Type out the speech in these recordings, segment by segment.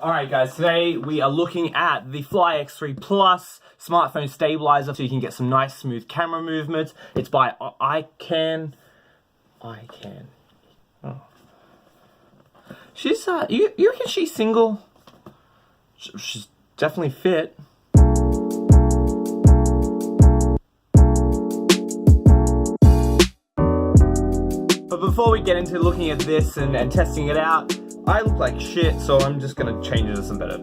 Alright guys, today we are looking at the Fly-X3 Plus smartphone stabilizer so you can get some nice smooth camera movement. It's by iCan. Oh. She's, you reckon she's single? She's definitely fit. But before we get into looking at this and testing it out, I look like shit, so I'm just gonna change it to some better.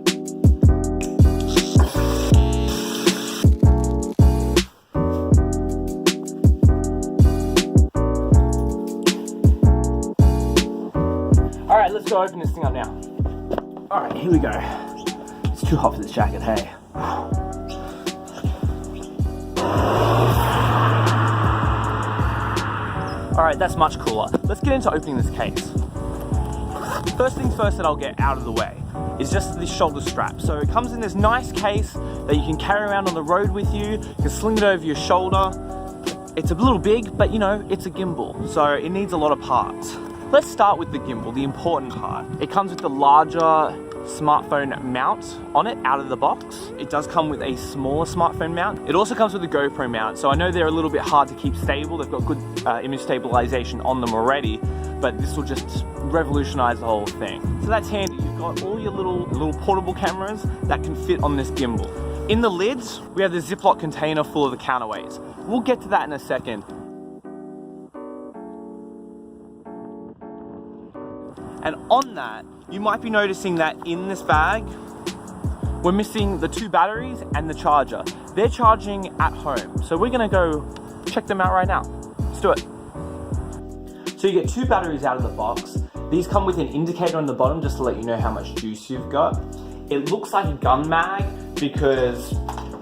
Alright, let's go open this thing up now. Alright, here we go. It's too hot for this jacket, hey. Alright, that's much cooler. Let's get into opening this case. First things first that I'll get out of the way is just this shoulder strap. So it comes in this nice case that you can carry around on the road with you. You can sling it over your shoulder. It's a little big, but you know, it's a gimbal, so it needs a lot of parts. Let's start with the gimbal, the important part. It comes with the larger smartphone mount on it out of the box. It does come with a smaller smartphone mount. It also comes with a GoPro mount, so I know they're a little bit hard to keep stable. They've got good image stabilization on them already, but this will just revolutionize the whole thing. So that's handy. You've got all your little portable cameras that can fit on this gimbal. In the lids, we have the Ziploc container full of the counterweights. We'll get to that in a second. And on that, you might be noticing that in this bag, we're missing the 2 batteries and the charger. They're charging at home. So we're gonna go check them out right now. Let's do it. So you get 2 batteries out of the box. These come with an indicator on the bottom just to let you know how much juice you've got. It looks like a gun mag because,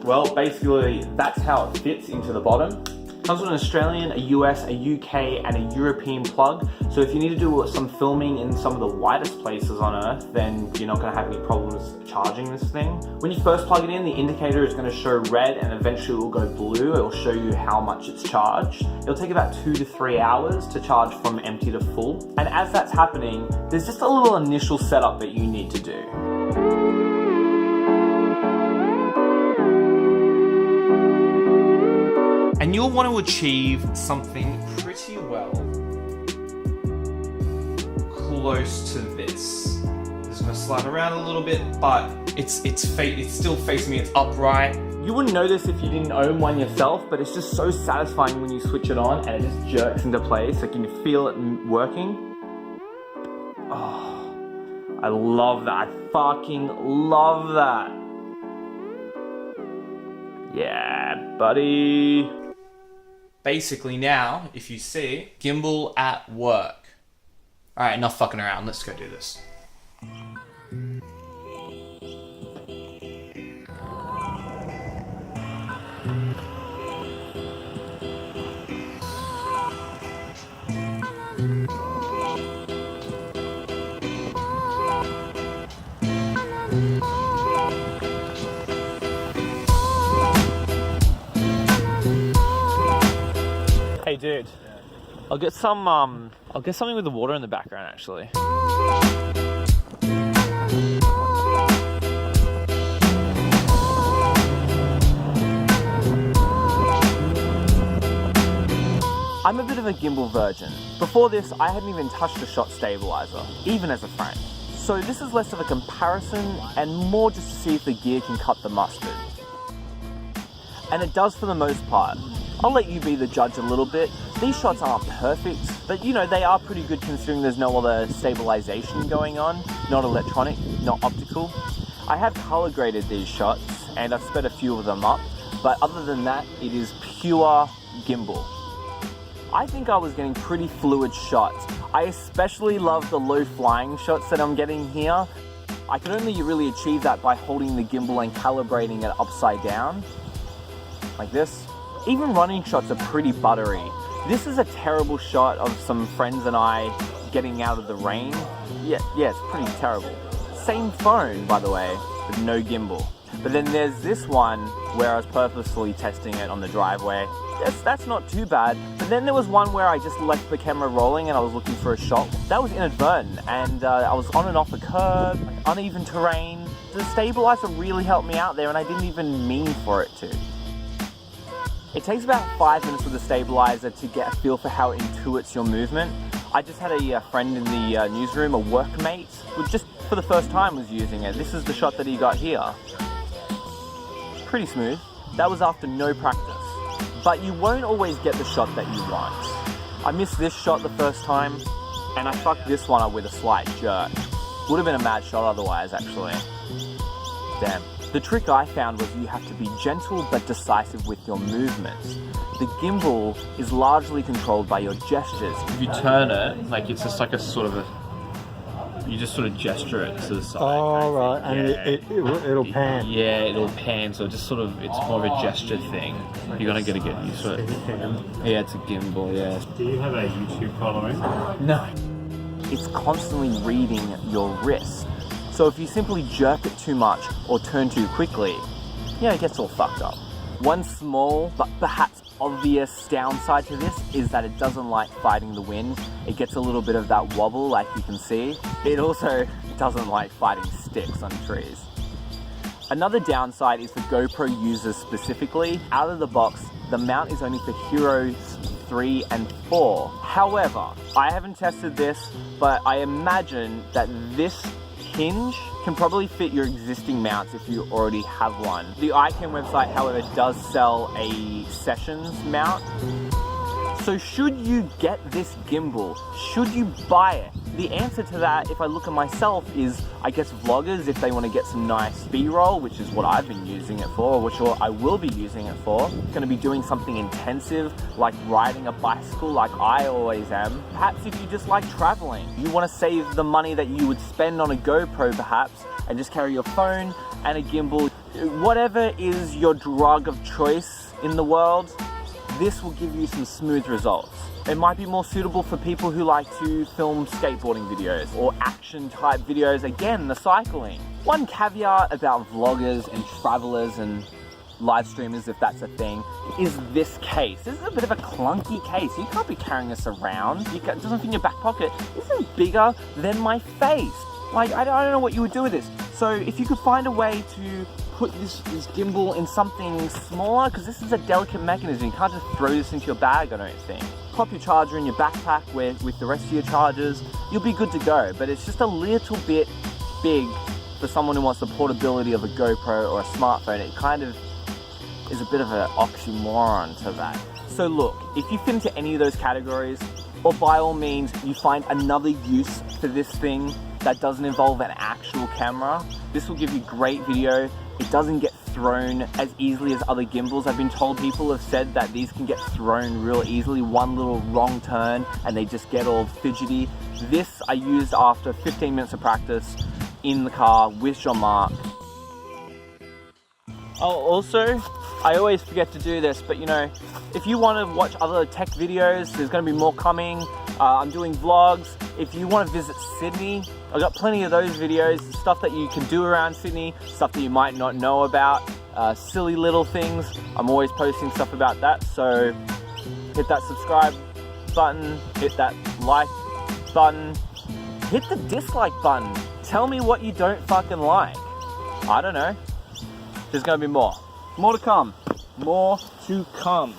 well, basically that's how it fits into the bottom. Comes with an Australian, a US, a UK, and a European plug. So if you need to do some filming in some of the widest places on Earth, then you're not gonna have any problems charging this thing. When you first plug it in, the indicator is gonna show red and eventually it will go blue. It'll show you how much it's charged. It'll take about 2 to 3 hours to charge from empty to full. And as that's happening, there's just a little initial setup that you need to do. And you'll want to achieve something pretty well close to this. Just gonna slide around a little bit, but it's still facing me, it's upright. You wouldn't know this if you didn't own one yourself, but it's just so satisfying when you switch it on and it just jerks into place. Like you can feel it working. Oh, I love that. I fucking love that. Yeah, buddy. Basically now, if you see, gimbal at work. All right, enough fucking around, let's go do this. Hey dude, I'll get something with the water in the background actually. I'm a bit of a gimbal virgin. Before this, I hadn't even touched a shot stabilizer, even as a friend. So this is less of a comparison and more just to see if the gear can cut the mustard. And it does for the most part. I'll let you be the judge a little bit. These shots aren't perfect, but you know, they are pretty good considering there's no other stabilization going on, not electronic, not optical. I have color graded these shots and I've sped a few of them up, but other than that, it is pure gimbal. I think I was getting pretty fluid shots. I especially love the low flying shots that I'm getting here. I can only really achieve that by holding the gimbal and calibrating it upside down, like this. Even running shots are pretty buttery. This is a terrible shot of some friends and I getting out of the rain. Yeah, it's pretty terrible. Same phone, by the way, with no gimbal. But then there's this one where I was purposefully testing it on the driveway. That's not too bad. But then there was one where I just left the camera rolling and I was looking for a shot. That was inadvertent, and I was on and off a curb, uneven terrain. The stabilizer really helped me out there, and I didn't even mean for it to. It takes about 5 minutes with the stabilizer to get a feel for how it intuits your movement. I just had a friend in the newsroom, a workmate, who just for the first time was using it. This is the shot that he got here. Pretty smooth. That was after no practice. But you won't always get the shot that you want. I missed this shot the first time, and I fucked this one up with a slight jerk. Would have been a mad shot otherwise, actually. Damn. The trick I found was you have to be gentle but decisive with your movements. The gimbal is largely controlled by your gestures. If you turn it, like it's just like a sort of a, you just sort of gesture it to the side. Oh, right, and yeah. it'll pan. Yeah, it'll pan, so just sort of, it's more of a gesture thing. You're gonna get used to it. Yeah, it's a gimbal, yeah. Do you have a YouTube following? No. It's constantly reading your wrist. So if you simply jerk it too much or turn too quickly, yeah, it gets all fucked up. One small but perhaps obvious downside to this is that it doesn't like fighting the wind. It gets a little bit of that wobble, like you can see. It also doesn't like fighting sticks on trees. Another downside is for GoPro users specifically. Out of the box, the mount is only for Heroes 3 and 4. However, I haven't tested this, but I imagine that this hinge can probably fit your existing mounts if you already have one. The iCam website, however, does sell a Sessions mount. So should you get this gimbal? Should you buy it? The answer to that, if I look at myself, is I guess vloggers, if they want to get some nice B-roll, which is what I've been using it for, which I will be using it for. Going to be doing something intensive, like riding a bicycle like I always am. Perhaps if you just like traveling, you want to save the money that you would spend on a GoPro perhaps, and just carry your phone and a gimbal. Whatever is your drug of choice in the world, this will give you some smooth results. It might be more suitable for people who like to film skateboarding videos or action type videos, again, the cycling. One caveat about vloggers and travelers and live streamers, if that's a thing, is this case. This is a bit of a clunky case. You can't be carrying this around. It doesn't fit in your back pocket. This is bigger than my face. Like, I don't know what you would do with this. So if you could find a way to put this gimbal in something smaller, because this is a delicate mechanism. You can't just throw this into your bag, I don't think. Pop your charger in your backpack with the rest of your chargers. You'll be good to go, but it's just a little bit big for someone who wants the portability of a GoPro or a smartphone. It kind of is a bit of an oxymoron to that. So look, if you fit into any of those categories, or by all means, you find another use for this thing that doesn't involve an actual camera, this will give you great video. It doesn't get thrown as easily as other gimbals. I've been told, people have said that these can get thrown real easily. One little wrong turn and they just get all fidgety. This I used after 15 minutes of practice in the car with Jean-Marc. Oh, also, I always forget to do this, but you know, if you want to watch other tech videos, there's going to be more coming. I'm doing vlogs. If you want to visit Sydney, I've got plenty of those videos, stuff that you can do around Sydney, stuff that you might not know about, silly little things. I'm always posting stuff about that, so hit that subscribe button, hit that like button, hit the dislike button. Tell me what you don't fucking like. I don't know. There's gonna be more. More to come. More to come.